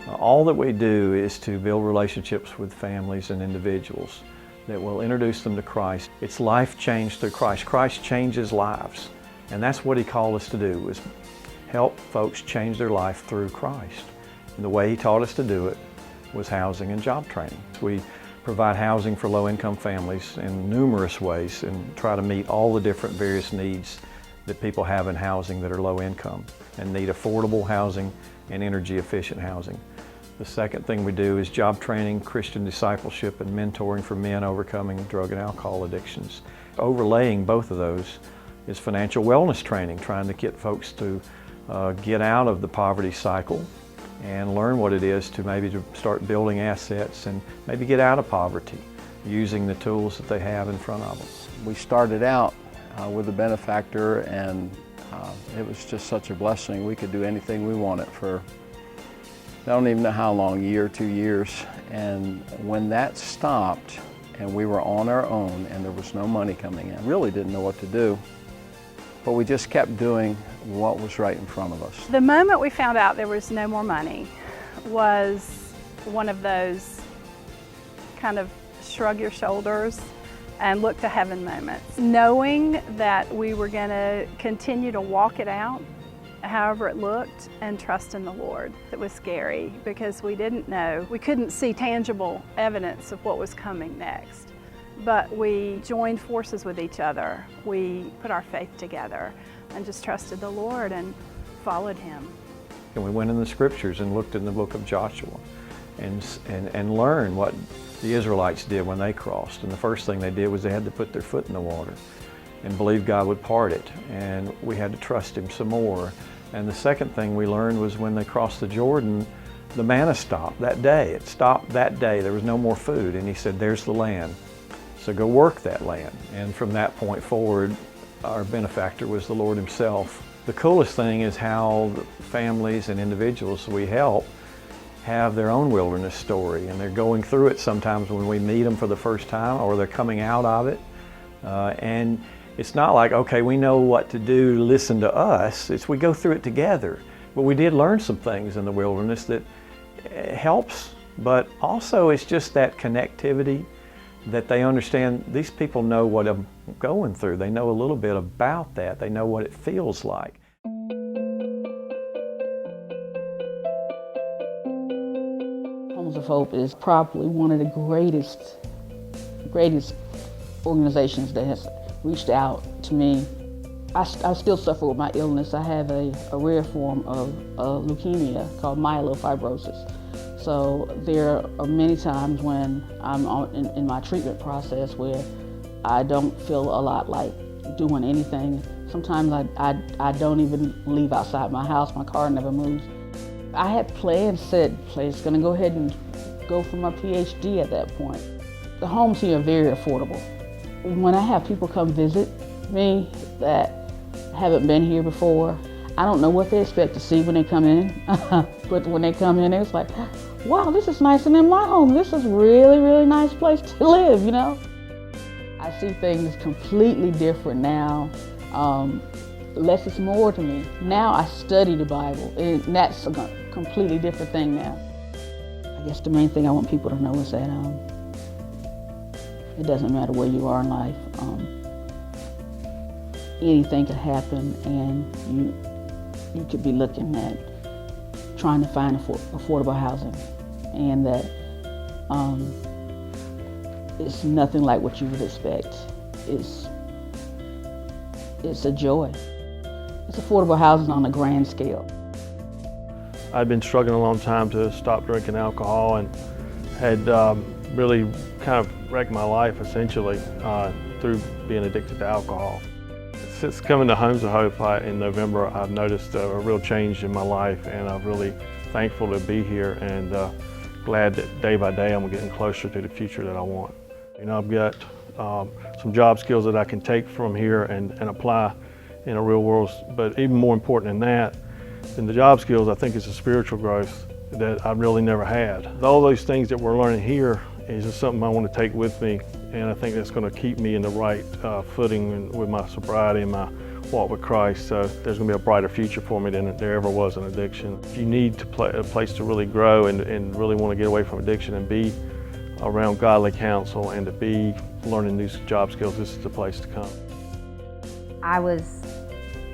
All that we do is to build relationships with families and individuals that will introduce them to Christ. It's life changed through Christ. Christ changes lives, and that's what He called us to do, was help folks change their life through Christ. And the way He taught us to do it was housing and job training. We provide housing for low-income families in numerous ways and try to meet all the different various needs that people have in housing that are low income and need affordable housing and energy efficient housing. The second thing we do is job training, Christian discipleship, and mentoring for men overcoming drug and alcohol addictions. Overlaying both of those is financial wellness training, trying to get folks to get out of the poverty cycle and learn what it is to maybe to start building assets and maybe get out of poverty using the tools that they have in front of them. We started out with a benefactor, and it was just such a blessing. We could do anything we wanted for, I don't even know how long, a year, 2 years. And when that stopped and we were on our own and there was no money coming in, really didn't know what to do. But we just kept doing what was right in front of us. The moment we found out there was no more money was one of those kind of shrug your shoulders and look to heaven moments. Knowing that we were going to continue to walk it out, however it looked, and trust in the Lord. It was scary because we didn't know. We couldn't see tangible evidence of what was coming next. But we joined forces with each other. We put our faith together and just trusted the Lord and followed Him. And we went in the scriptures and looked in the book of Joshua and learned what the Israelites did when they crossed. And the first thing they did was they had to put their foot in the water and believe God would part it. And we had to trust Him some more. And the second thing we learned was when they crossed the Jordan, the manna stopped that day. It stopped that day. There was no more food. And He said, there's the land. So go work that land. And from that point forward, our benefactor was the Lord Himself. The coolest thing is how the families and individuals we help have their own wilderness story, and they're going through it sometimes when we meet them for the first time, or they're coming out of it. And it's not like, okay, we know what to do, listen to us. It's we go through it together. But we did learn some things in the wilderness that helps, but also it's just that connectivity that they understand these people know what I'm going through. They know a little bit about that. They know what it feels like. Homes of Hope is probably one of the greatest organizations that has reached out to me. I still suffer with my illness. I have a rare form of leukemia called myelofibrosis. So there are many times when I'm in my treatment process where I don't feel a lot like doing anything. Sometimes I don't even leave outside my house. My car never moves. I had plans said, I was going to go ahead and go for my PhD at that point. The homes here are very affordable. When I have people come visit me that haven't been here before, I don't know what they expect to see when they come in. But when they come in, it's like, wow, this is nicer than my home. This is really, really nice place to live, you know? I see things completely different now. Less is more to me. Now I study the Bible, and that's a completely different thing now. I guess the main thing I want people to know is that it doesn't matter where you are in life. Anything could happen, and you could be looking at trying to find affordable housing, and that it's nothing like what you would expect. It's a joy. It's affordable housing on a grand scale. I'd been struggling a long time to stop drinking alcohol, and had really kind of wrecked my life essentially through being addicted to alcohol. Since coming to Homes of Hope in November, I've noticed a real change in my life, and I'm really thankful to be here, and glad that day by day I'm getting closer to the future that I want. You know, I've got some job skills that I can take from here and apply in a real world, but even more important than the job skills, I think it's the spiritual growth that I've really never had. All those things that we're learning here is just something I want to take with me, and I think that's going to keep me in the right footing with my sobriety and my walk with Christ. So there's going to be a brighter future for me than there ever was in addiction. If you need a place to really grow and really want to get away from addiction and be around godly counsel and to be learning new job skills, this is the place to come. I was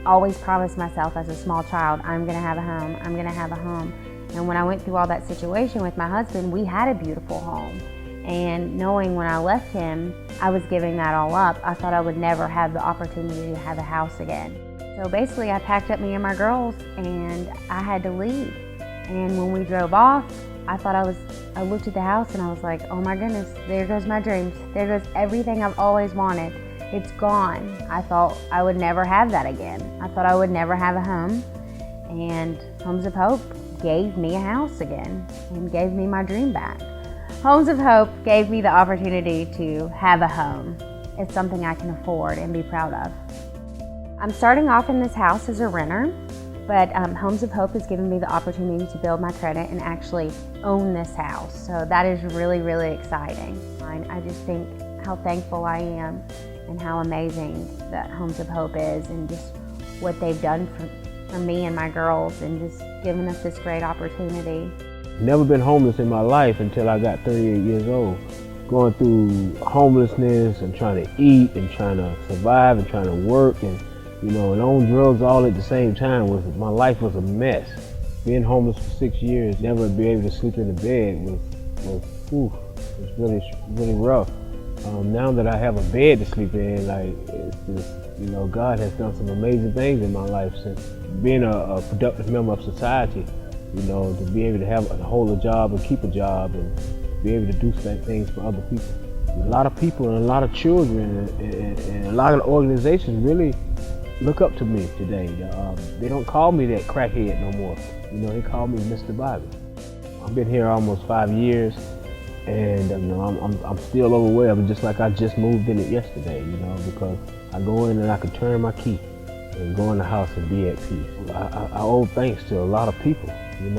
always promised myself as a small child, I'm going to have a home, I'm going to have a home. And when I went through all that situation with my husband, we had a beautiful home. And knowing when I left him, I was giving that all up. I thought I would never have the opportunity to have a house again. So basically I packed up me and my girls and I had to leave. And when we drove off, I looked at the house and I was like, oh my goodness, there goes my dreams. There goes everything I've always wanted. It's gone. I thought I would never have that again. I thought I would never have a home. And Homes of Hope gave me a house again and gave me my dream back. Homes of Hope gave me the opportunity to have a home. It's something I can afford and be proud of. I'm starting off in this house as a renter, but Homes of Hope has given me the opportunity to build my credit and actually own this house. So that is really, really exciting. I just think how thankful I am and how amazing that Homes of Hope is and just what they've done for me and my girls and just giving us this great opportunity. Never been homeless in my life until I got 38 years old. Going through homelessness and trying to eat and trying to survive and trying to work and and on drugs all at the same time. My life was a mess. Being homeless for 6 years, never be able to sleep in the bed was really rough. Now that I have a bed to sleep in, it's just, God has done some amazing things in my life since being a productive member of society. To be able to hold a job and keep a job and be able to do things for other people. A lot of people and a lot of children and a lot of organizations really look up to me today. They don't call me that crackhead no more. They call me Mr. Bobby. I've been here almost 5 years and I'm still overwhelmed, just like I just moved in it yesterday, because I go in and I can turn my key and go in the house and be at peace. I owe thanks to a lot of people, and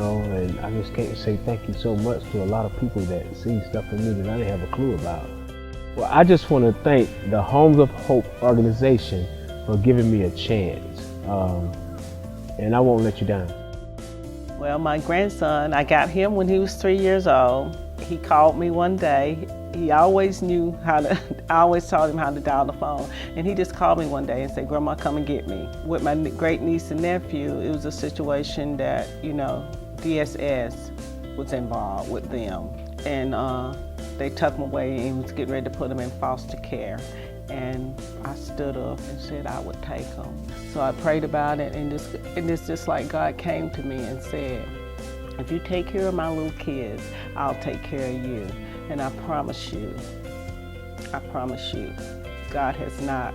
I just can't say thank you so much to a lot of people that see stuff in me that I didn't have a clue about. Well, I just want to thank the Homes of Hope organization for giving me a chance, and I won't let you down. Well, my grandson, I got him when he was 3 years old. He called me one day. He always knew I always taught him how to dial the phone. And he just called me one day and said, Grandma, come and get me. With my great niece and nephew, it was a situation that, DSS was involved with them. And they took him away and was getting ready to put him in foster care. And I stood up and said I would take him. So I prayed about it, and it's just like God came to me and said, if you take care of my little kids, I'll take care of you. And I promise you, God has not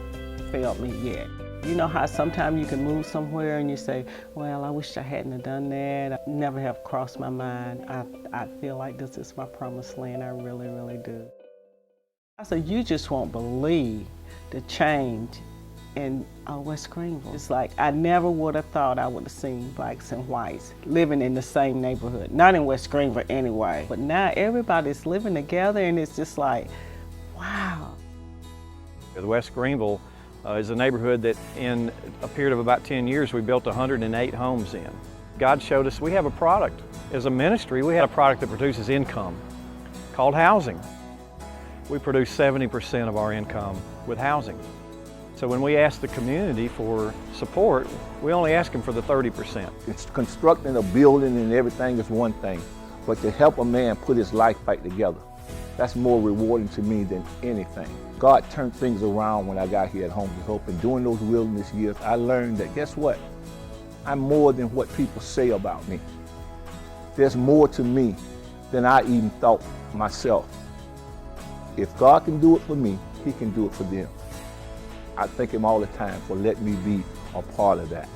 failed me yet. You know how sometimes you can move somewhere and you say, well, I wish I hadn't have done that. I never have crossed my mind. I feel like this is my promised land. I really, really do. I said, you just won't believe the change in West Greenville. It's like I never would have thought I would have seen blacks and whites living in the same neighborhood. Not in West Greenville anyway. But now everybody's living together and it's just like, wow. The West Greenville is a neighborhood that in a period of about 10 years we built 108 homes in. God showed us we have a product. As a ministry, we have a product that produces income called housing. We produce 70% of our income with housing. So when we ask the community for support, we only ask them for the 30%. It's constructing a building and everything is one thing, but to help a man put his life back together, that's more rewarding to me than anything. God turned things around when I got here at Homes of Hope, and during those wilderness years, I learned that, guess what? I'm more than what people say about me. There's more to me than I even thought myself. If God can do it for me, He can do it for them. I thank Him all the time for letting me be a part of that.